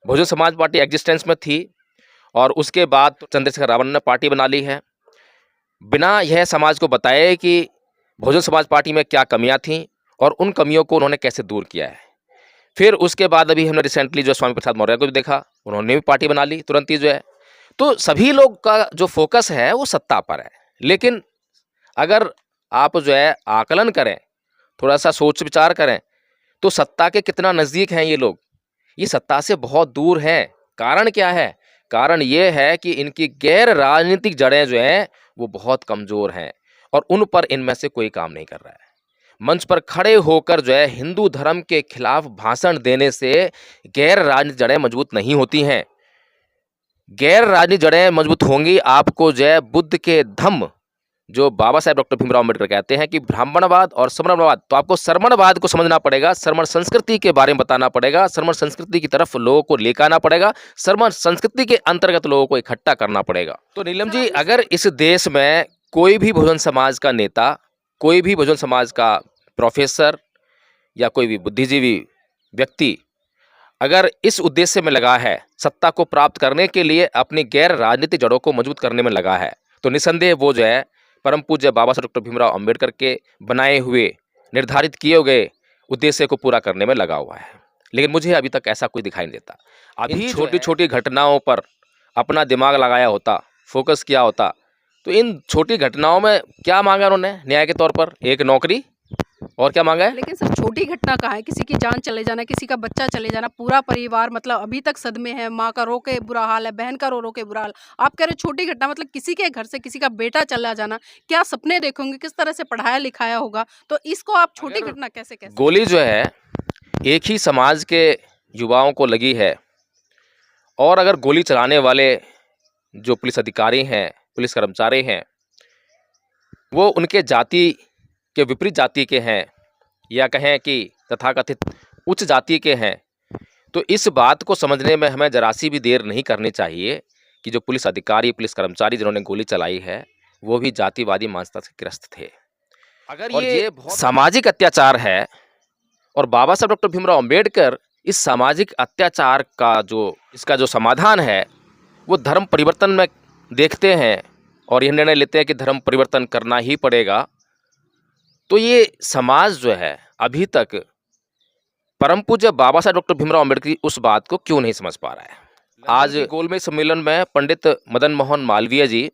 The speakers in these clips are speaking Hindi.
बहुजन समाज पार्टी एग्जिस्टेंस में थी और उसके बाद चंद्रशेखर रावण ने पार्टी बना ली है, बिना यह समाज को बताए कि बहुजन समाज पार्टी में क्या कमियां थीं और उन कमियों को उन्होंने कैसे दूर किया है। फिर उसके बाद अभी हमने रिसेंटली जो स्वामी प्रसाद मौर्य को भी देखा, उन्होंने भी पार्टी बना ली तुरंत ही जो है। तो सभी लोग का जो फोकस है वो सत्ता पर है, लेकिन अगर आप जो है आकलन करें, थोड़ा सा सोच विचार करें, तो सत्ता के कितना नज़दीक हैं ये लोग, ये सत्ता से बहुत दूर हैं। कारण क्या है? कारण ये है कि इनकी गैर राजनीतिक जड़ें जो हैं वो बहुत कमज़ोर हैं और उन पर इनमें से कोई काम नहीं कर रहा है। मंच पर खड़े होकर जो है हिंदू धर्म के खिलाफ भाषण देने से गैर राजनीतिक जड़ें मजबूत नहीं होती हैं। गैर राजनीतिक जड़ें मजबूत होंगी आपको जो है बुद्ध के धम्म, जो बाबा साहेब डॉक्टर भीमराव अम्बेडकर कहते हैं कि ब्राह्मणवाद और श्रमणवाद, तो आपको श्रमणवाद को समझना पड़ेगा, श्रमण संस्कृति के बारे में बताना पड़ेगा, श्रमण संस्कृति की तरफ लोगों को लेकर आना पड़ेगा, श्रमण संस्कृति के अंतर्गत लोगों को इकट्ठा करना पड़ेगा। तो नीलम जी, अगर इस देश में कोई भी बहुजन समाज का नेता, कोई भी बहुजन समाज का प्रोफेसर या कोई भी बुद्धिजीवी व्यक्ति अगर इस उद्देश्य में लगा है, सत्ता को प्राप्त करने के लिए अपनी गैर राजनीतिक जड़ों को मजबूत करने में लगा है, तो निसंदेह वो जो है परम पूज्य बाबा साहब डॉक्टर भीमराव अम्बेडकर के बनाए हुए निर्धारित किए गए उद्देश्य को पूरा करने में लगा हुआ है। लेकिन मुझे अभी तक ऐसा कोई दिखाई नहीं देता। अभी छोटी छोटी घटनाओं पर अपना दिमाग लगाया होता, फोकस किया होता, तो इन छोटी घटनाओं में क्या मांगा उन्होंने न्याय के तौर पर? एक नौकरी, और क्या मांगा है? लेकिन सर छोटी घटना कहाँ है, किसी की जान चले जाना, किसी का बच्चा चले जाना, पूरा परिवार मतलब अभी तक सदमे है, माँ का रो के बुरा हाल है, बहन का रो रो के बुरा हाल। आप कह रहे छोटी घटना, मतलब किसी के घर से किसी का बेटा चला जाना, क्या सपने देखोगे, किस तरह से पढ़ाया लिखाया होगा, तो इसको आप छोटी घटना कैसे कह सकते? गोली जो है एक ही समाज के युवाओं को लगी है और अगर गोली चलाने वाले जो पुलिस अधिकारी हैं, पुलिस कर्मचारी हैं, वो उनके जाति के विपरीत जाति के हैं या कहें कि तथाकथित उच्च जाति के हैं, तो इस बात को समझने में हमें जरा सी भी देर नहीं करनी चाहिए कि जो पुलिस अधिकारी, पुलिस कर्मचारी जिन्होंने गोली चलाई है, वो भी जातिवादी मानसिकता से ग्रस्त थे। अगर ये सामाजिक अत्याचार है और बाबा साहब डॉक्टर भीमराव अम्बेडकर इस सामाजिक अत्याचार का इसका जो समाधान है वो धर्म परिवर्तन में देखते हैं और यह निर्णय लेते हैं कि धर्म परिवर्तन करना ही पड़ेगा, तो ये समाज जो है अभी तक परम पूज्य बाबा साहब डॉक्टर भीमराव अम्बेडकर की उस बात को क्यों नहीं समझ पा रहा है। आज गोलमेज सम्मेलन में पंडित मदन मोहन मालवीय जी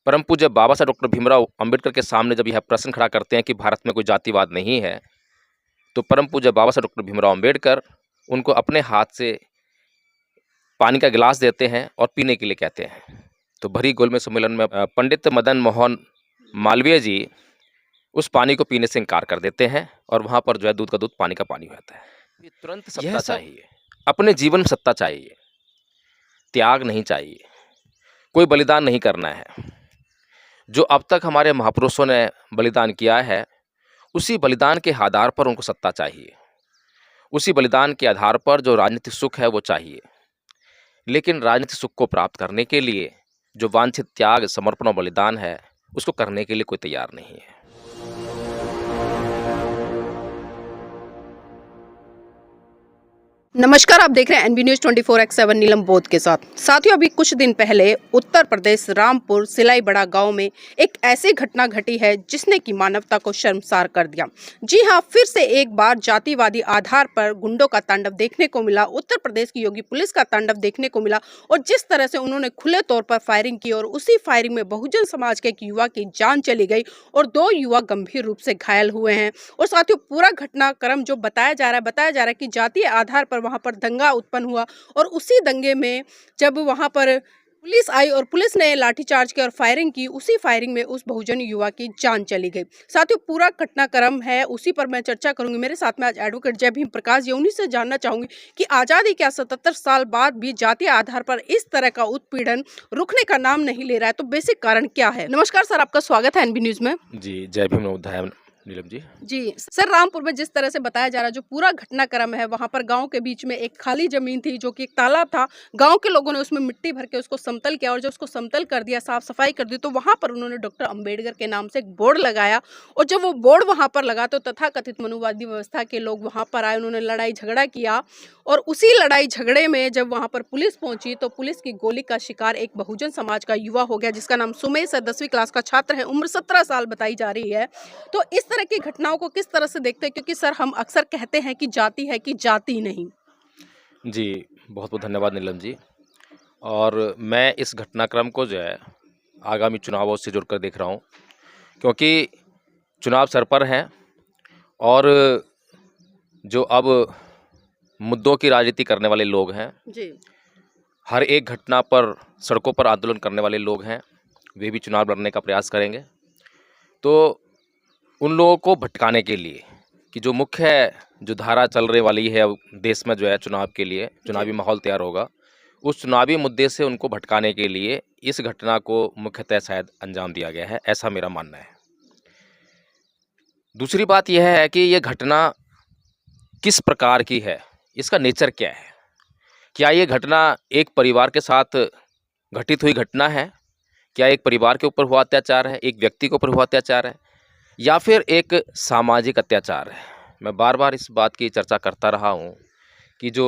परम पूज्य बाबा साहब डॉक्टर भीमराव अम्बेडकर के सामने जब यह प्रश्न खड़ा करते हैं कि भारत में कोई जातिवाद नहीं है, तो परम पूज्य बाबा साहब डॉक्टर भीमराव अम्बेडकर उनको अपने हाथ से पानी का गिलास देते हैं और पीने के लिए कहते हैं। तो भरी गोलमेज सम्मेलन में पंडित मदन मोहन मालवीय जी उस पानी को पीने से इनकार कर देते हैं और वहाँ पर जो है दूध का दूध, पानी का पानी हो जाता है। ये तुरंत सत्ता चाहिए, अपने जीवन में सत्ता चाहिए, त्याग नहीं चाहिए, कोई बलिदान नहीं करना है। जो अब तक हमारे महापुरुषों ने बलिदान किया है, उसी बलिदान के आधार पर उनको सत्ता चाहिए, उसी बलिदान के आधार पर जो राजनीतिक सुख है वो चाहिए। लेकिन राजनीतिक सुख को प्राप्त करने के लिए जो वांछित त्याग, समर्पण और बलिदान है, उसको करने के लिए कोई तैयार नहीं है। नमस्कार, आप देख रहे हैं एनबी न्यूज़ 24x7 नीलम बोध के साथ। साथियों, अभी कुछ दिन पहले उत्तर प्रदेश रामपुर सिलाई बड़ा गांव में एक ऐसी घटना घटी है जिसने की मानवता को शर्मसार कर दिया। जी हां, फिर से एक बार जातिवादी आधार पर गुंडों का तांडव देखने को मिला, उत्तर प्रदेश की योगी पुलिस का तांडव देखने को मिला और जिस तरह से उन्होंने खुले तौर पर फायरिंग की और उसी फायरिंग में बहुजन समाज के एक युवा की जान चली गई और 2 युवा गंभीर रूप से घायल हुए हैं। और साथियों, पूरा घटनाक्रम जो बताया जा रहा है कि जातीय आधार पर वहां पर दंगा उत्पन्न हुआ और उसी दंगे में जब वहां पर पुलिस आई और पुलिस ने लाठीचार्ज किया और फायरिंग की, उसी फायरिंग में उस बहुजन युवा की जान चली गई। साथियों, पूरा घटनाक्रम है, उसी पर मैं चर्चा करूंगी। मेरे साथ में आज एडवोकेट जय भीम प्रकाश जी, उन्हीं से जानना चाहूंगी कि आजादी क्या 77 साल बाद भी जातीय आधार पर इस तरह का उत्पीड़न रुकने का नाम नहीं ले रहा है, तो बेसिक कारण क्या है? नमस्कार सर, आपका स्वागत है एनबी न्यूज में। जी, जय भीम, नीलम जी। जी, सर रामपुर में जिस तरह से बताया जा रहा है जो पूरा घटनाक्रम है वहाँ पर गाँव के बीच में एक खाली ज़मीन थी जो कि एक तालाब था। गाँव के लोगों ने उसमें मिट्टी भर के उसको समतल किया और जब उसको समतल कर दिया, साफ-सफाई कर दी तो वहाँ पर उन्होंने डॉक्टर अंबेडकर के नाम से एक बोर्ड लगाया और जब वो बोर्ड वहाँ पर लगा तो तथाकथित मनुवादी व्यवस्था के लोग वहाँ पर आए, उन्होंने लड़ाई-झगड़ा किया और उसी लड़ाई-झगड़े में जब वहाँ पर पुलिस पहुँची तो पुलिस की गोली का शिकार एक बहुजन समाज का युवा हो गया जिसका नाम सुमेश है, 10वीं क्लास का छात्र है, उम्र 17 साल बताई जा रही है। तो इस तरह की घटनाओं को किस तरह से देखते हैं? क्योंकि सर हम अक्सर कहते हैं कि जाति है कि जाति नहीं। जी, बहुत-बहुत धन्यवाद नीलम जी। और मैं इस घटनाक्रम को जो है आगामी चुनावों से जोड़कर देख रहा हूँ, क्योंकि चुनाव सर पर हैं और जो अब मुद्दों की राजनीति करने वाले लोग हैं, जी, हर एक घटना पर सड़कों पर आंदोलन करने वाले लोग हैं, वे भी चुनाव लड़ने का प्रयास करेंगे। तो उन लोगों को भटकाने के लिए कि जो मुख्य जो धारा चल रही वाली है देश में जो है चुनाव के लिए, चुनावी जी, माहौल तैयार होगा, उस चुनावी मुद्दे से उनको भटकाने के लिए इस घटना को मुख्यतः शायद अंजाम दिया गया है, ऐसा मेरा मानना है। दूसरी बात यह है कि ये घटना किस प्रकार की है, इसका नेचर क्या है? क्या ये घटना एक परिवार के साथ घटित हुई घटना है? क्या एक परिवार के ऊपर हुआ अत्याचार है, एक व्यक्ति के ऊपर हुआ अत्याचार है, या फिर एक सामाजिक अत्याचार है? मैं बार-बार इस बात की चर्चा करता रहा हूँ कि जो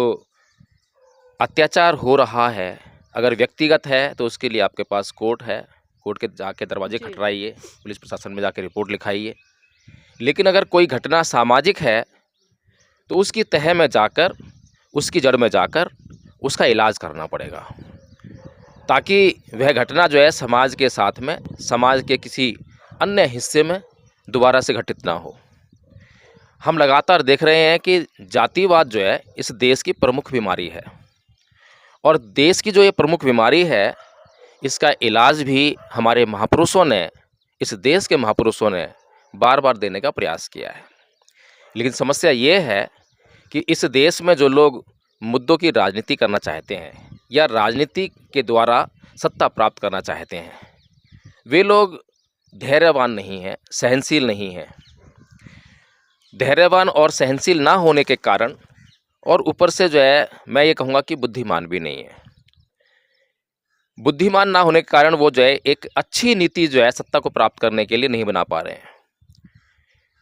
अत्याचार हो रहा है, अगर व्यक्तिगत है तो उसके लिए आपके पास कोर्ट है, कोर्ट के जाके दरवाजे जी, खटराइए, पुलिस प्रशासन में जाके रिपोर्ट लिखाइए। लेकिन अगर कोई घटना सामाजिक है, तो उसकी तह में जाकर, उसकी जड़ में जाकर उसका इलाज करना पड़ेगा, ताकि वह घटना जो है समाज के साथ में, समाज के किसी अन्य हिस्से में दोबारा से घटित ना हो। हम लगातार देख रहे हैं कि जातिवाद जो है इस देश की प्रमुख बीमारी है और देश की जो ये प्रमुख बीमारी है, इसका इलाज भी हमारे महापुरुषों ने, इस देश के महापुरुषों ने बार-बार देने का प्रयास किया है। लेकिन समस्या ये है कि इस देश में जो लोग मुद्दों की राजनीति करना चाहते हैं या राजनीति के द्वारा सत्ता प्राप्त करना चाहते हैं, वे लोग धैर्यवान नहीं हैं, सहनशील नहीं हैं। धैर्यवान और सहनशील ना होने के कारण और ऊपर से जो है मैं ये कहूँगा कि बुद्धिमान भी नहीं है। बुद्धिमान ना होने के कारण वो जो है एक अच्छी नीति जो है सत्ता को प्राप्त करने के लिए नहीं बना पा रहे हैं।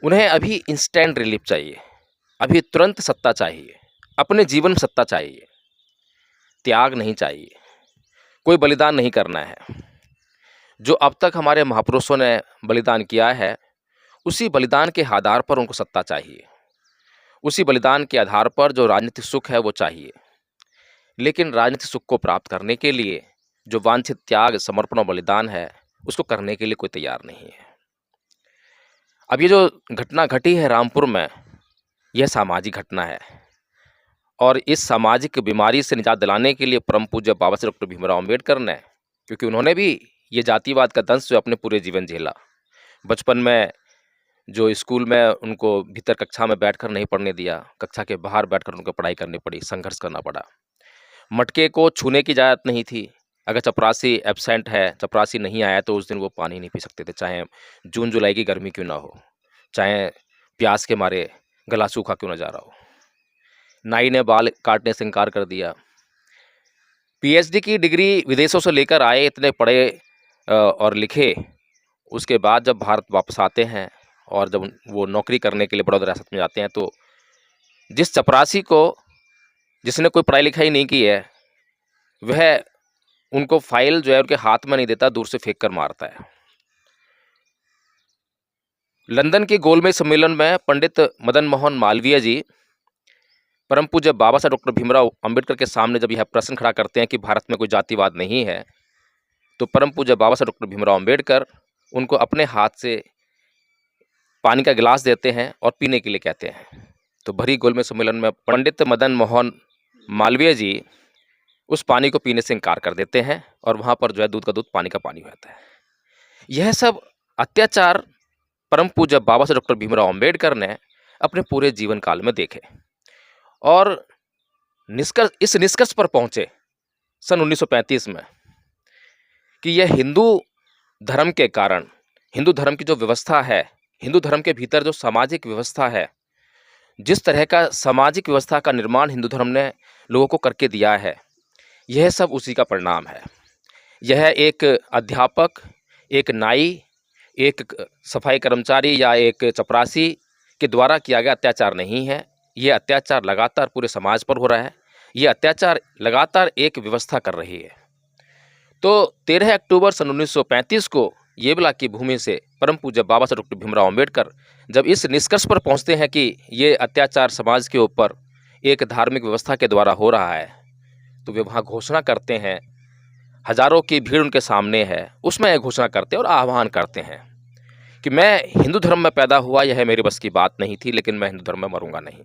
उन्हें अभी इंस्टेंट रिलीफ चाहिए, अभी तुरंत सत्ता चाहिए, अपने जीवन में सत्ता चाहिए, त्याग नहीं चाहिए, कोई बलिदान नहीं करना है। जो अब तक हमारे महापुरुषों ने बलिदान किया है, उसी बलिदान के आधार पर उनको सत्ता चाहिए, उसी बलिदान के आधार पर जो राजनीतिक सुख है वो चाहिए। लेकिन राजनीतिक सुख को प्राप्त करने के लिए जो वांछित त्याग, समर्पण और बलिदान है, उसको करने के लिए कोई तैयार नहीं है। अब ये जो घटना घटी है रामपुर में, यह सामाजिक घटना है और इस सामाजिक बीमारी से निजात दिलाने के लिए परम पूज्य बाबा साहब डॉक्टर भीमराव अम्बेडकर ने, क्योंकि उन्होंने भी ये जातिवाद का दंश जो अपने पूरे जीवन झेला। बचपन में जो स्कूल में उनको भीतर कक्षा में बैठकर नहीं पढ़ने दिया, कक्षा के बाहर बैठकर उनको पढ़ाई करनी पड़ी, संघर्ष करना पड़ा। मटके को छूने की इजाज़त नहीं थी। अगर चपरासी एब्सेंट है, चपरासी नहीं आया तो उस दिन वो पानी नहीं पी सकते थे, चाहे जून जुलाई की गर्मी क्यों ना हो, चाहे प्यास के मारे गला सूखा क्यों ना जा रहा हो। नाई ने बाल काटने से इनकार कर दिया। पीएचडी की डिग्री विदेशों से लेकर आए, इतने पढ़े और लिखे, उसके बाद जब भारत वापस आते हैं और जब वो नौकरी करने के लिए बड़ौदा रियासत में जाते हैं, तो जिस चपरासी को, जिसने कोई पढ़ाई लिखाई नहीं की है, वह उनको फाइल जो है उनके हाथ में नहीं देता, दूर से फेंक कर मारता है। लंदन के गोलमेज सम्मेलन में पंडित मदन मोहन मालवीय जी परम पूज्य बाबा साहब डॉक्टर भीमराव अंबेडकर के सामने जब यह प्रश्न खड़ा करते हैं कि भारत में कोई जातिवाद नहीं है, तो परम पूज्य बाबा साहब डॉक्टर भीमराव अंबेडकर उनको अपने हाथ से पानी का गिलास देते हैं और पीने के लिए कहते हैं। तो भरी गोलमेज सम्मेलन में पंडित मदन मोहन मालवीय जी उस पानी को पीने से इनकार कर देते हैं और वहाँ पर जो है दूध का दूध, पानी का पानी हो जाता है। यह सब अत्याचार परम पूज्य बाबा साहब डॉक्टर भीमराव अंबेडकर ने अपने पूरे जीवन काल में देखे और इस निष्कर्ष पर पहुँचे सन 1935 में कि यह हिंदू धर्म के कारण, हिंदू धर्म की जो व्यवस्था है हिंदू धर्म के भीतर जो सामाजिक व्यवस्था है, जिस तरह का सामाजिक व्यवस्था का निर्माण हिंदू धर्म ने लोगों को करके दिया है, यह सब उसी का परिणाम है। यह एक अध्यापक, एक नाई, एक सफाई कर्मचारी या एक चपरासी के द्वारा किया गया अत्याचार नहीं है। ये अत्याचार लगातार पूरे समाज पर हो रहा है। ये अत्याचार लगातार एक व्यवस्था कर रही है। तो 13 अक्टूबर सन 1935 को येवला की भूमि से परम पूज्य बाबा साहब डॉक्टर भीमराव अम्बेडकर जब इस निष्कर्ष पर पहुंचते हैं कि ये अत्याचार समाज के ऊपर एक धार्मिक व्यवस्था के द्वारा हो रहा है, तो वे वहाँ घोषणा करते हैं। हजारों की भीड़ उनके सामने है, उसमें एक घोषणा करते हैं और आह्वान करते हैं कि मैं हिंदू धर्म में पैदा हुआ, यह मेरे बस की बात नहीं थी, लेकिन मैं हिंदू धर्म में मरूंगा नहीं।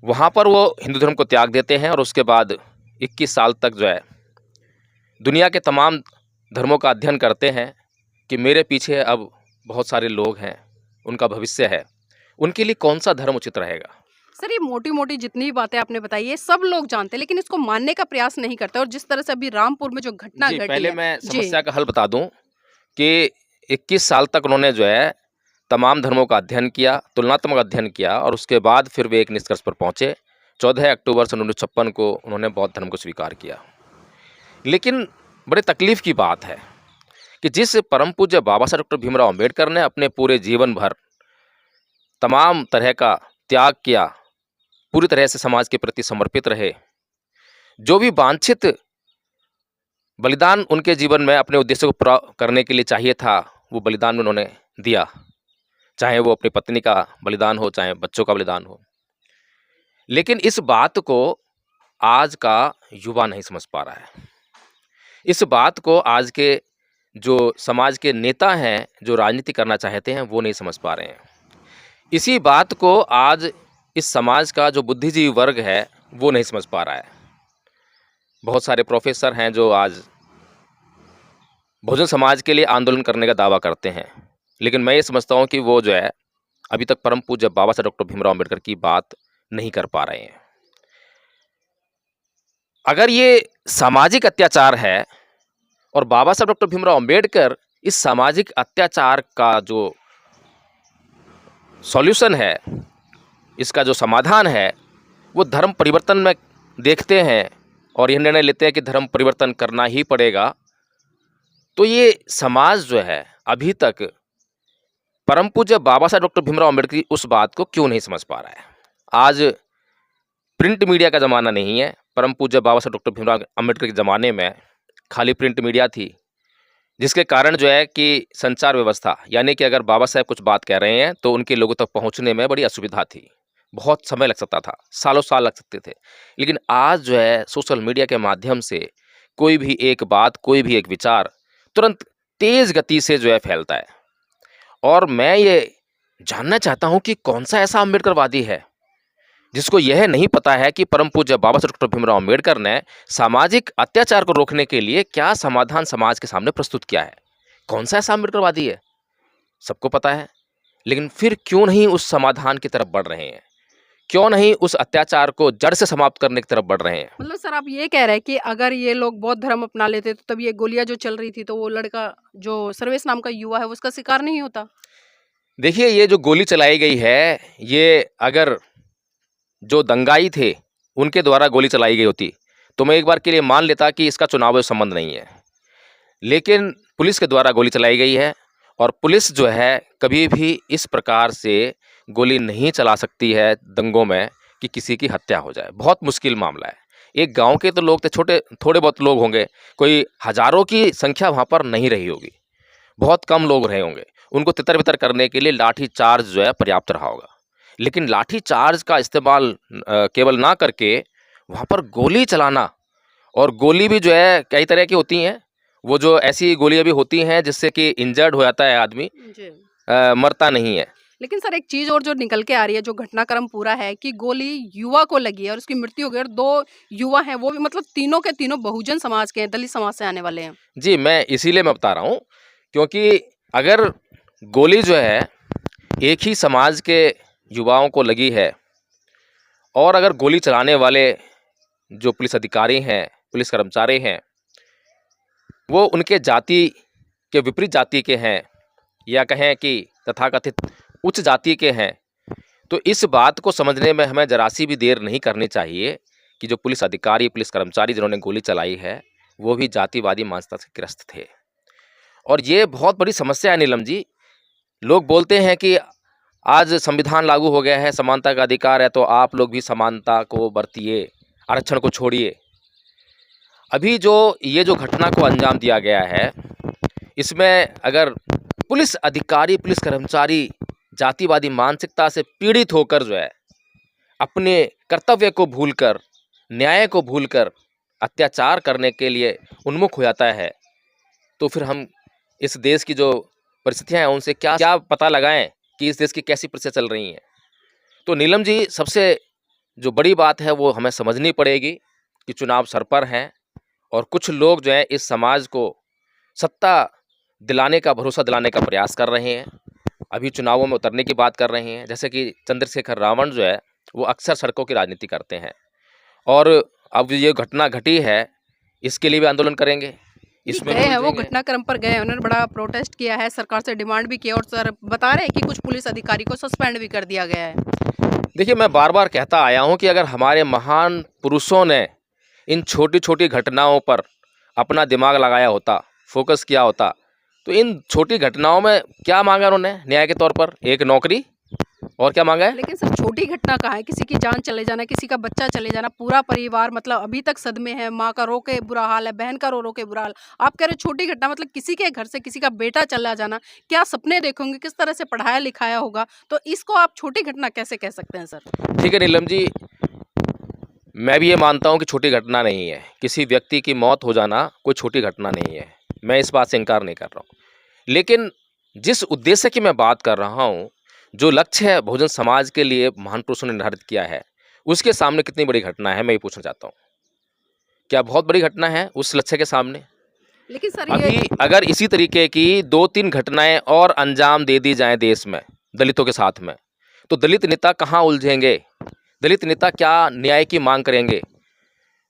वहाँ पर वो हिंदू धर्म को त्याग देते हैं और उसके बाद 21 साल तक जो है दुनिया के तमाम धर्मों का अध्ययन करते हैं कि मेरे पीछे अब बहुत सारे लोग हैं, उनका भविष्य है, उनके लिए कौन सा धर्म उचित रहेगा। सर, ये मोटी मोटी जितनी भी बातें आपने बताई है सब लोग जानते हैं, लेकिन इसको मानने का प्रयास नहीं करते। और जिस तरह से अभी रामपुर में जो घटना घटी पहले है, मैं जी समस्या का हल बता दूं कि 21 साल तक उन्होंने जो है तमाम धर्मों का अध्ययन किया, तुलनात्मक अध्ययन किया और उसके बाद फिर वे एक निष्कर्ष पर पहुंचे। 14 अक्टूबर सन 1956 को उन्होंने बौद्ध धर्म को स्वीकार किया। लेकिन बड़े तकलीफ की बात है कि जिस परम पूज्य बाबा साहब डॉक्टर भीमराव अम्बेडकर ने अपने पूरे जीवन भर तमाम तरह का त्याग किया, पूरी तरह से समाज के प्रति समर्पित रहे, जो भी वांछित बलिदान उनके जीवन में अपने उद्देश्य को पूरा करने के लिए चाहिए था, वो बलिदान उन्होंने दिया, चाहे वो अपनी पत्नी का बलिदान हो, चाहे बच्चों का बलिदान हो। लेकिन इस बात को आज का युवा नहीं समझ पा रहा है। इस बात को आज के जो समाज के नेता हैं, जो राजनीति करना चाहते हैं, वो नहीं समझ पा रहे हैं। इसी बात को आज इस समाज का जो बुद्धिजीवी वर्ग है, वो नहीं समझ पा रहा है। बहुत सारे प्रोफेसर हैं जो आज बहुजन समाज के लिए आंदोलन करने का दावा करते हैं, लेकिन मैं ये समझता हूँ कि वो जो है अभी तक परम पूज्य बाबा साहब डॉक्टर भीमराव अम्बेडकर की बात नहीं कर पा रहे हैं। अगर ये सामाजिक अत्याचार है और बाबा साहब डॉक्टर भीमराव अम्बेडकर इस सामाजिक अत्याचार का जो सॉल्यूशन है, इसका जो समाधान है, वो धर्म परिवर्तन में देखते हैं और यह निर्णय लेते हैं कि धर्म परिवर्तन करना ही पड़ेगा, तो ये समाज जो है अभी तक परम पूज्य बाबा साहब डॉक्टर भीमराव अम्बेडकर की उस बात को क्यों नहीं समझ पा रहा है। आज प्रिंट मीडिया का ज़माना नहीं है। परम पूज्य बाबा साहब डॉक्टर भीमराव अम्बेडकर के ज़माने में खाली प्रिंट मीडिया थी, जिसके कारण जो है कि संचार व्यवस्था, यानी कि अगर बाबा साहब कुछ बात कह रहे हैं तो उनके लोगों तक पहुंचने में बड़ी असुविधा थी, बहुत समय लग सकता था, सालों साल लग सकते थे। लेकिन आज जो है सोशल मीडिया के माध्यम से कोई भी एक बात, कोई भी एक विचार तुरंत तेज़ गति से जो है फैलता है। और मैं ये जानना चाहता हूँ कि कौन सा ऐसा अम्बेडकरवादी है जिसको यह नहीं पता है कि परम पूज्य बाबा साहब डॉक्टर भीमराव अम्बेडकर ने सामाजिक अत्याचार को रोकने के लिए क्या समाधान समाज के सामने प्रस्तुत किया है। कौन सा ऐसा अम्बेडकरवादी है? सबको पता है, लेकिन फिर क्यों नहीं उस समाधान की तरफ बढ़ रहे हैं? क्यों नहीं उस अत्याचार को जड़ से समाप्त करने की तरफ बढ़ रहे हैं? मतलब सर, आप ये कह रहे हैं कि अगर ये लोग बौद्ध धर्म अपना लेते तो तब ये गोलियां जो चल रही थी, तो वो लड़का जो सर्वेश नाम का युवा है वो उसका शिकार नहीं होता। देखिए, ये जो गोली चलाई गई है, ये अगर जो दंगाई थे उनके द्वारा गोली चलाई गई होती तो मैं एक बार के लिए मान लेता कि इसका चुनाव से संबंध नहीं है। लेकिन पुलिस के द्वारा गोली चलाई गई है और पुलिस जो है कभी भी इस प्रकार से गोली नहीं चला सकती है दंगों में कि किसी की हत्या हो जाए। बहुत मुश्किल मामला है। एक गांव के तो लोग थे, छोटे थोड़े बहुत लोग होंगे, कोई हजारों की संख्या वहाँ पर नहीं रही होगी, बहुत कम लोग रहे होंगे। उनको तितर बितर करने के लिए लाठी चार्ज जो है पर्याप्त रहा होगा। लेकिन लाठी चार्ज का इस्तेमाल केवल ना करके वहाँ पर गोली चलाना, और गोली भी जो है कई तरह की होती हैं, वो जो ऐसी गोलियां भी होती हैं जिससे कि इंजर्ड हो जाता है आदमी, मरता नहीं है। लेकिन सर, एक चीज और जो निकल के आ रही है, जो घटनाक्रम पूरा है कि गोली युवा को लगी है और उसकी मृत्यु हो गई, और 2 युवा हैं, वो भी मतलब तीनों के तीनों बहुजन समाज के हैं, दलित समाज से आने वाले हैं। जी, मैं इसीलिए मैं बता रहा हूँ क्योंकि अगर गोली जो है एक ही समाज के युवाओं को लगी है और अगर गोली चलाने वाले जो पुलिस अधिकारी हैं, पुलिस कर्मचारी हैं, वो उनके जाति के विपरीत जाति के हैं, या कहें कि तथाकथित उच्च जाति के हैं, तो इस बात को समझने में हमें जरा सी भी देर नहीं करनी चाहिए कि जो पुलिस अधिकारी, पुलिस कर्मचारी जिन्होंने गोली चलाई है, वो भी जातिवादी मानसिकता से ग्रस्त थे। और ये बहुत बड़ी समस्या है नीलम जी। लोग बोलते हैं कि आज संविधान लागू हो गया है, समानता का अधिकार है, तो आप लोग भी समानता को बरतिए, आरक्षण को छोड़िए। अभी ये जो घटना को अंजाम दिया गया है, इसमें अगर पुलिस अधिकारी, पुलिस कर्मचारी जातिवादी मानसिकता से पीड़ित होकर जो है अपने कर्तव्य को भूलकर, न्याय को भूलकर अत्याचार करने के लिए उन्मुख हो जाता है, तो फिर हम इस देश की जो परिस्थितियां हैं उनसे क्या पता लगाएं कि इस देश की कैसी परिस्थितियां चल रही हैं। तो नीलम जी, सबसे जो बड़ी बात है वो हमें समझनी पड़ेगी कि चुनाव सर पर हैं और कुछ लोग जो हैं इस समाज को सत्ता दिलाने का, भरोसा दिलाने का प्रयास कर रहे हैं। अभी चुनावों में उतरने की बात कर रहे हैं, जैसे कि चंद्रशेखर रावण जो है वो अक्सर सड़कों की राजनीति करते हैं और अब ये घटना घटी है, इसके लिए भी आंदोलन करेंगे। इसमें गए हैं, वो घटनाक्रम पर गए हैं, उन्होंने बड़ा प्रोटेस्ट किया है, सरकार से डिमांड भी किया और सर बता रहे हैं कि कुछ पुलिस अधिकारी को सस्पेंड भी कर दिया गया है। देखिए, मैं बार बार कहता आया हूं कि अगर हमारे महान पुरुषों ने इन छोटी छोटी घटनाओं पर अपना दिमाग लगाया होता, फोकस किया होता, तो इन छोटी घटनाओं में क्या मांगा उन्होंने न्याय के तौर पर? एक नौकरी, और क्या मांगा है? लेकिन सर छोटी घटना कहाँ है, किसी की जान चले जाना, किसी का बच्चा चले जाना, पूरा परिवार मतलब अभी तक सदमे है, माँ का रो के बुरा हाल है, बहन का रो रो के बुरा हाल। आप कह रहे छोटी घटना, मतलब किसी के घर से किसी का बेटा चला जाना, क्या सपने देखोगे, किस तरह से पढ़ाया लिखाया होगा, तो इसको आप छोटी घटना कैसे कह सकते हैं सर? ठीक है नीलम जी, मैं भी ये मानता हूँ कि छोटी घटना नहीं है। किसी व्यक्ति की मौत हो जाना कोई छोटी घटना नहीं है, मैं इस बात से इनकार नहीं कर रहा हूँ। लेकिन जिस उद्देश्य की मैं बात कर रहा हूँ, जो लक्ष्य है बहुजन समाज के लिए महान पुरुषों ने निर्धारित किया है, उसके सामने कितनी बड़ी घटना है, मैं ये पूछना चाहता हूँ। क्या बहुत बड़ी घटना है उस लक्ष्य के सामने? लेकिन सर अभी अगर इसी तरीके की 2-3 घटनाएं और अंजाम दे दी जाएं देश में दलितों के साथ में, तो दलित नेता कहाँ उलझेंगे? दलित नेता क्या न्याय की मांग करेंगे?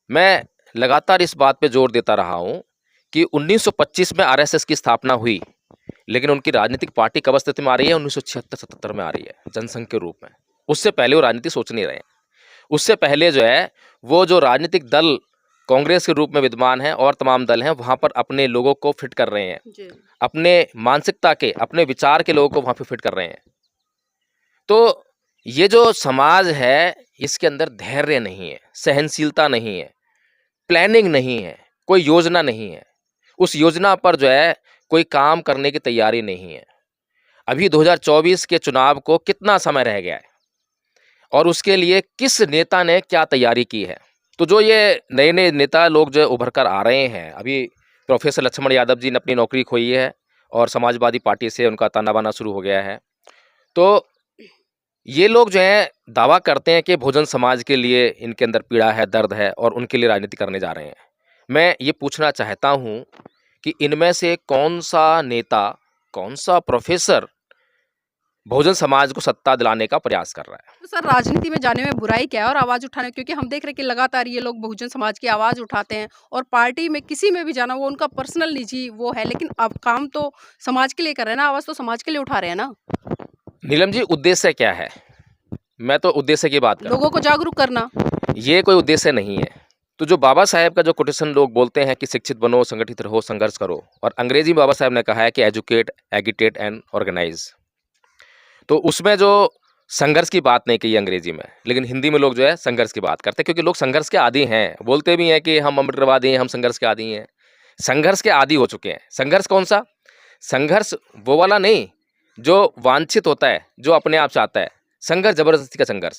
मैं लगातार इस बात पे जोर देता रहा हूँ कि 1925 में आरएसएस की स्थापना हुई, लेकिन उनकी राजनीतिक पार्टी कब अस्तित्व में आ रही है? 1976-77 में आ रही है जनसंघ के रूप में। उससे पहले वो राजनीति सोच नहीं रहे। उससे पहले जो है वो जो राजनीतिक दल कांग्रेस के रूप में विद्यमान है और तमाम दल हैं, वहाँ पर अपने लोगों को फिट कर रहे हैं, अपने मानसिकता के, अपने विचार के लोगों को वहाँ पे फिट कर रहे हैं। तो ये जो समाज है इसके अंदर धैर्य नहीं है, सहनशीलता नहीं है, प्लानिंग नहीं है, कोई योजना नहीं है, उस योजना पर जो है कोई काम करने की तैयारी नहीं है। अभी 2024 के चुनाव को कितना समय रह गया है और उसके लिए किस नेता ने क्या तैयारी की है? तो जो ये नए नए नेता लोग जो उभर कर आ रहे हैं, अभी प्रोफेसर लक्ष्मण यादव जी ने अपनी नौकरी खोई है और समाजवादी पार्टी से उनका ताना बाना शुरू हो गया है। तो ये लोग जो हैं दावा करते हैं कि बहुजन समाज के लिए इनके अंदर पीड़ा है, दर्द है और उनके लिए राजनीति करने जा रहे हैं। मैं ये पूछना चाहता हूँ कि इनमें से कौन सा नेता, कौन सा प्रोफेसर बहुजन समाज को सत्ता दिलाने का प्रयास कर रहा है? तो सर राजनीति में जाने में बुराई क्या है और आवाज़ उठाने, क्योंकि हम देख रहे हैं कि लगातार ये लोग बहुजन समाज की आवाज़ उठाते हैं और पार्टी में किसी में भी जाना वो उनका पर्सनल निजी वो है, लेकिन अब काम तो समाज के लिए कर रहे हैं ना, आवाज़ तो समाज के लिए उठा रहे हैं ना। नीलम जी, उद्देश्य क्या है? मैं तो उद्देश्य की बात कर रहा हूं। लोगों को जागरूक करना। ये कोई उद्देश्य नहीं है। तो जो बाबा साहेब का जो कोटेशन लोग बोलते हैं कि शिक्षित बनो, संगठित रहो, संघर्ष करो, और अंग्रेजी में बाबा साहेब ने कहा है कि एजुकेट, एगिटेट एंड ऑर्गेनाइज। तो उसमें जो संघर्ष की बात नहीं कही अंग्रेजी में, लेकिन हिंदी में लोग जो है संघर्ष की बात करते हैं, क्योंकि लोग संघर्ष के आदी हैं। बोलते भी हैं कि हम अम्बेडकरवादी हैं, हम संघर्ष के आदी हैं। संघर्ष के आदी हो चुके हैं। संघर्ष कौन सा? संघर्ष वो वाला नहीं जो वांछित होता है, जो अपने आप से आता है। संघर्ष जबरदस्ती का संघर्ष,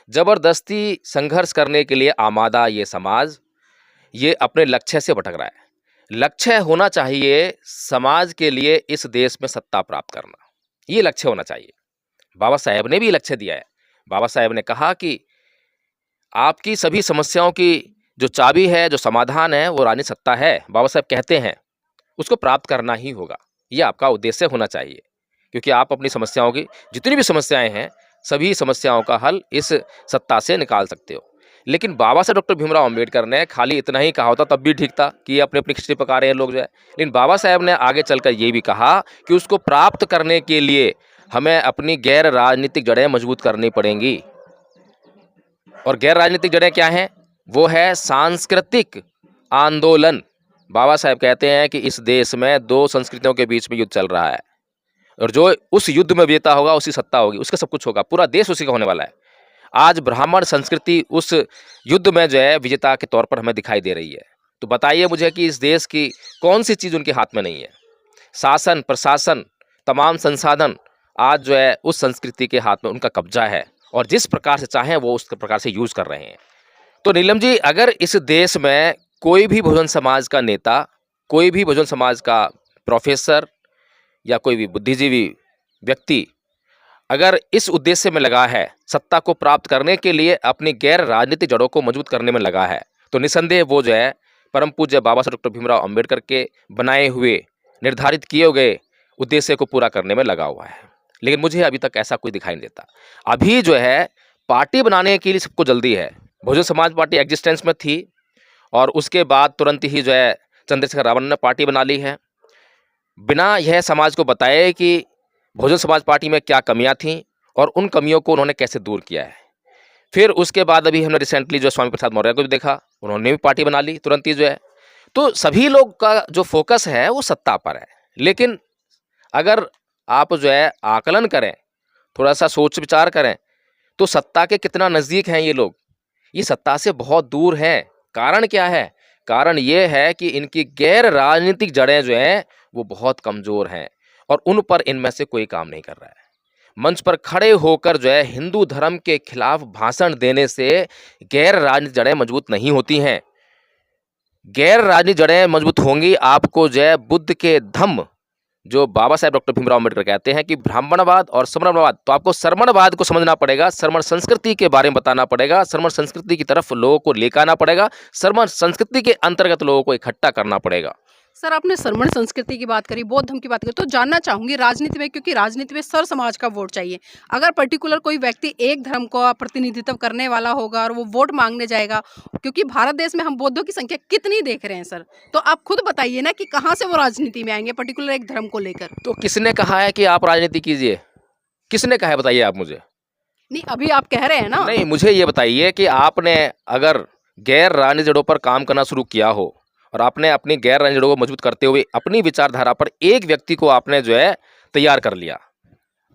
जबरदस्ती संघर्ष करने के लिए आमादा ये समाज, ये अपने लक्ष्य से भटक रहा है। लक्ष्य होना चाहिए समाज के लिए इस देश में सत्ता प्राप्त करना, ये लक्ष्य होना चाहिए। बाबा साहेब ने भी लक्ष्य दिया है। बाबा साहेब ने कहा कि आपकी सभी समस्याओं की जो चाबी है, जो समाधान है, वो राजनीतिक सत्ता है। बाबा साहेब कहते हैं उसको प्राप्त करना ही होगा। ये आपका उद्देश्य होना चाहिए, क्योंकि आप अपनी समस्याओं की जितनी भी समस्याएं हैं, सभी समस्याओं का हल इस सत्ता से निकाल सकते हो। लेकिन बाबा साहब डॉक्टर भीमराव अंबेडकर ने खाली इतना ही कहा होता तब भी ठीक था कि अपनी अपनी खिचड़ी पका रहे हैं लोग जो है। लेकिन बाबा साहब ने आगे चलकर ये भी कहा कि उसको प्राप्त करने के लिए हमें अपनी गैर राजनीतिक जड़ें मजबूत करनी पड़ेंगी। और गैर राजनीतिक जड़ें क्या हैं? वो है सांस्कृतिक आंदोलन। बाबा साहब कहते हैं कि इस देश में दो संस्कृतियों के बीच में युद्ध चल रहा है और जो उस युद्ध में विजेता होगा उसकी सत्ता होगी, उसका सब कुछ होगा, पूरा देश उसी का होने वाला है। आज ब्राह्मण संस्कृति उस युद्ध में जो है विजेता के तौर पर हमें दिखाई दे रही है। तो बताइए मुझे कि इस देश की कौन सी चीज़ उनके हाथ में नहीं है? शासन, प्रशासन, तमाम संसाधन आज जो है उस संस्कृति के हाथ में उनका कब्जा है और जिस प्रकार से चाहें वो उस प्रकार से यूज़ कर रहे हैं। तो नीलम जी, अगर इस देश में कोई भी बहुजन समाज का नेता, कोई भी बहुजन समाज का प्रोफेसर या कोई भी बुद्धिजीवी व्यक्ति अगर इस उद्देश्य में लगा है, सत्ता को प्राप्त करने के लिए अपनी गैर राजनीतिक जड़ों को मजबूत करने में लगा है, तो निसंदेह वो जो है परम पूज्य बाबा साहब डॉक्टर भीमराव अंबेडकर के बनाए हुए निर्धारित किए गए उद्देश्य को पूरा करने में लगा हुआ है। लेकिन मुझे अभी तक ऐसा कोई दिखाई नहीं देता। अभी जो है पार्टी बनाने के लिए सबको जल्दी है। बहुजन समाज पार्टी एग्जिस्टेंस में थी और उसके बाद तुरंत ही जो है चंद्रशेखर रावण ने पार्टी बना ली है, बिना यह समाज को बताए कि बहुजन समाज पार्टी में क्या कमियां थीं और उन कमियों को उन्होंने कैसे दूर किया है। फिर उसके बाद अभी हमने रिसेंटली जो स्वामी प्रसाद मौर्य को भी देखा, उन्होंने भी पार्टी बना ली तुरंत ही जो है। तो सभी लोग का जो फोकस है वो सत्ता पर है। लेकिन अगर आप जो है आकलन करें, थोड़ा सा सोच विचार करें, तो सत्ता के कितना नज़दीक हैं ये लोग? ये सत्ता से बहुत दूर हैं। कारण क्या है? कारण ये है कि इनकी गैर राजनीतिक जड़ें जो हैं वो बहुत कमज़ोर हैं और उन पर इनमें से कोई काम नहीं कर रहा है। मंच पर खड़े होकर जो है हिंदू धर्म के खिलाफ भाषण देने से गैर राजनीतिक जड़ें मजबूत नहीं होती हैं। गैर राजनीतिक जड़ें मजबूत होंगी आपको जो है बुद्ध के धम्म, जो बाबा साहब डॉक्टर भीमराव अम्बेडकर कहते हैं कि ब्राह्मणवाद और श्रमणवाद, तो आपको श्रमणवाद को समझना पड़ेगा, श्रमण संस्कृति के बारे में बताना पड़ेगा, श्रमण संस्कृति की तरफ लोगों को लेकर आना पड़ेगा, श्रमण संस्कृति के अंतर्गत लोगों को इकट्ठा करना पड़ेगा। सर, आपने श्रमण संस्कृति की बात करी, बौद्ध धर्म की बात करी, तो जानना चाहूंगी राजनीति में, क्योंकि राजनीति में सर समाज का वोट चाहिए। अगर पर्टिकुलर कोई व्यक्ति एक धर्म का प्रतिनिधित्व करने वाला होगा और वो वोट मांगने जाएगा, क्योंकि भारत देश में हम बौद्धों की संख्या कितनी देख रहे हैं सर, तो आप खुद बताइए ना कि कहाँ से वो राजनीति में आएंगे पर्टिकुलर एक धर्म को लेकर। तो किसने कहा है कि आप राजनीति कीजिए? किसने कहा है, बताइए आप मुझे। नहीं, अभी आप कह रहे हैं ना। नहीं, मुझे ये बताइए कि आपने अगर गैर राजनीतिक जड़ों पर काम करना शुरू किया हो और आपने अपनी गैर राजनीतिक जड़ों को मजबूत करते हुए अपनी विचारधारा पर एक व्यक्ति को आपने जो है तैयार कर लिया,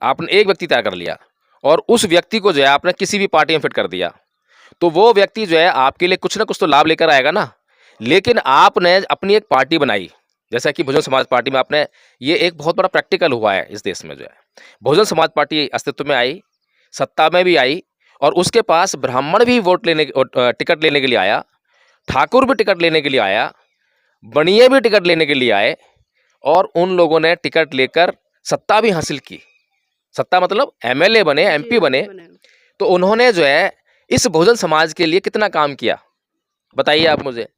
आपने एक व्यक्ति तैयार कर लिया और उस व्यक्ति को जो है आपने किसी भी पार्टी में फिट कर दिया, तो वो व्यक्ति जो है आपके लिए कुछ ना कुछ तो लाभ लेकर आएगा ना। लेकिन आपने अपनी एक पार्टी बनाई, जैसा कि बहुजन समाज पार्टी में आपने, ये एक बहुत बड़ा प्रैक्टिकल हुआ है इस देश में जो है। बहुजन समाज पार्टी अस्तित्व में आई, सत्ता में भी आई और उसके पास ब्राह्मण भी टिकट लेने के लिए आया, ठाकुर भी टिकट लेने के लिए आया, बनिए भी टिकट लेने के लिए आए और उन लोगों ने टिकट लेकर सत्ता भी हासिल की। सत्ता मतलब एमएलए बने, एमपी बने। तो उन्होंने जो है इस बहुजन समाज के लिए कितना काम किया, बताइए आप मुझे।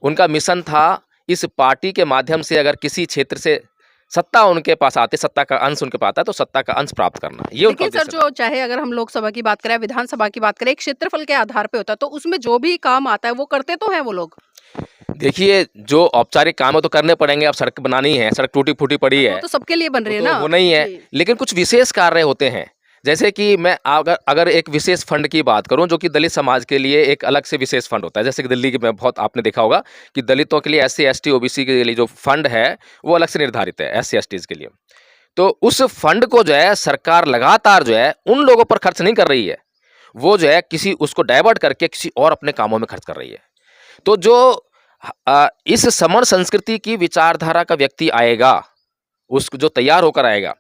उनका मिशन था इस पार्टी के माध्यम से अगर किसी क्षेत्र से सत्ता उनके पास आते, सत्ता का अंश उनके पास आता है, तो सत्ता का अंश प्राप्त करना, ये उनका लेकिन सर, जो चाहे अगर हम लोकसभा की बात करें, विधानसभा की बात करें, एक क्षेत्रफल के आधार पे होता है, तो उसमें जो भी काम आता है वो करते तो हैं वो लोग। देखिए, जो औपचारिक काम है तो करने पड़ेंगे। अब सड़क बनानी है, सड़क टूटी फूटी पड़ी है, तो सबके लिए बन रही है तो ना, वो नहीं है। लेकिन कुछ विशेष कार्य होते हैं, जैसे कि मैं अगर एक विशेष फंड की बात करूं, जो कि दलित समाज के लिए एक अलग से विशेष फंड होता है। जैसे कि दिल्ली की में बहुत आपने देखा होगा कि दलितों के लिए, SC ST OBC के लिए जो फंड है वो अलग से निर्धारित है SC STs के लिए। तो उस फंड को जो है सरकार लगातार जो है उन लोगों पर खर्च नहीं कर रही है, वो जो है किसी उसको डाइवर्ट करके किसी और अपने कामों में खर्च कर रही है। तो जो इस समण संस्कृति की विचारधारा का व्यक्ति आएगा, उसको जो तैयार होकर आएगा,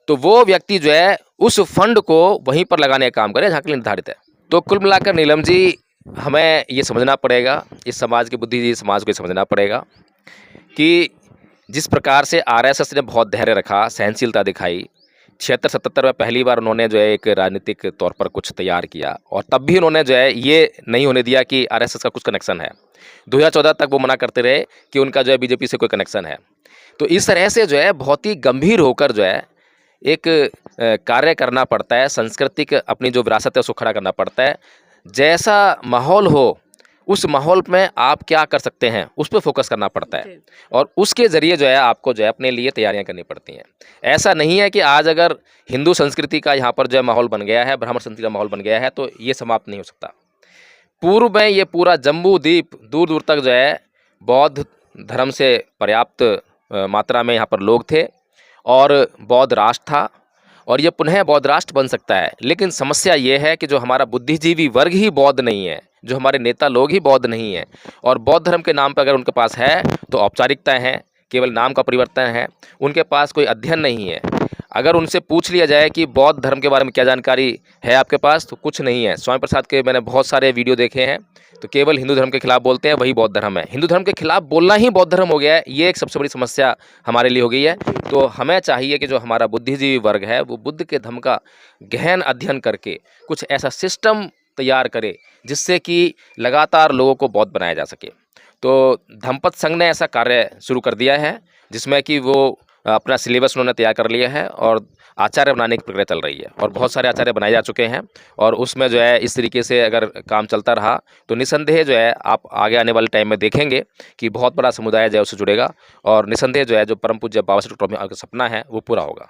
तो वो व्यक्ति जो है उस फंड को वहीं पर लगाने का काम करे जहाँ के लिए निर्धारित है। तो कुल मिलाकर नीलम जी, हमें ये समझना पड़ेगा, इस समाज के बुद्धिजीवी समाज को समझना पड़ेगा कि जिस प्रकार से RSS ने बहुत धैर्य रखा, सहनशीलता दिखाई, 76-77 में पहली बार उन्होंने जो है एक राजनीतिक तौर पर कुछ तैयार किया और तब भी उन्होंने जो है ये नहीं होने दिया कि RSS का कुछ कनेक्शन है। 2014 तक वो मना करते रहे कि उनका जो है BJP से कोई कनेक्शन है। तो इस तरह से जो है बहुत ही गंभीर होकर जो है एक कार्य करना पड़ता है, सांस्कृतिक अपनी जो विरासत है उसको खड़ा करना पड़ता है। जैसा माहौल हो उस माहौल में आप क्या कर सकते हैं उस पे फोकस करना पड़ता है जी। और उसके ज़रिए जो है आपको जो है अपने लिए तैयारियां करनी पड़ती हैं। ऐसा नहीं है कि आज अगर हिंदू संस्कृति का यहाँ पर जो है माहौल बन गया है, ब्राह्मण संस्कृति का माहौल बन गया है तो ये समाप्त नहीं हो सकता। पूर्व में ये पूरा जम्बू द्वीप दूर दूर तक जो है बौद्ध धर्म से पर्याप्त मात्रा में यहाँ पर लोग थे और बौद्ध राष्ट्र था और ये पुनः बौद्ध राष्ट्र बन सकता है। लेकिन समस्या ये है कि जो हमारा बुद्धिजीवी वर्ग ही बौद्ध नहीं है, जो हमारे नेता लोग ही बौद्ध नहीं हैं और बौद्ध धर्म के नाम पर अगर उनके पास है तो औपचारिकताएं हैं, केवल नाम का परिवर्तन है, उनके पास कोई अध्ययन नहीं है। अगर उनसे पूछ लिया जाए कि बौद्ध धर्म के बारे में क्या जानकारी है आपके पास, तो कुछ नहीं है। स्वामी प्रसाद के मैंने बहुत सारे वीडियो देखे हैं, तो केवल हिंदू धर्म के खिलाफ बोलते हैं, वही बौद्ध धर्म है। हिंदू धर्म के खिलाफ बोलना ही बौद्ध धर्म हो गया है, ये एक सबसे बड़ी समस्या हमारे लिए हो गई है। तो हमें चाहिए कि जो हमारा बुद्धिजीवी वर्ग है वो बुद्ध के धर्म का गहन अध्ययन करके कुछ ऐसा सिस्टम तैयार करे जिससे कि लगातार लोगों को बौद्ध बनाया जा सके। तो धम्मपद संघ ने ऐसा कार्य शुरू कर दिया है जिसमें कि वो अपना सिलेबस उन्होंने तैयार कर लिया है और आचार्य बनाने की प्रक्रिया चल रही है और बहुत सारे आचार्य बनाए जा चुके हैं और उसमें जो है इस तरीके से अगर काम चलता रहा तो निसंदेह जो है आप आगे आने वाले टाइम में देखेंगे कि बहुत बड़ा समुदाय जो है उससे जुड़ेगा और निसंदेह जो है जो परम पूज्य बाबा साहेब डॉक्टर का सपना है वो पूरा होगा।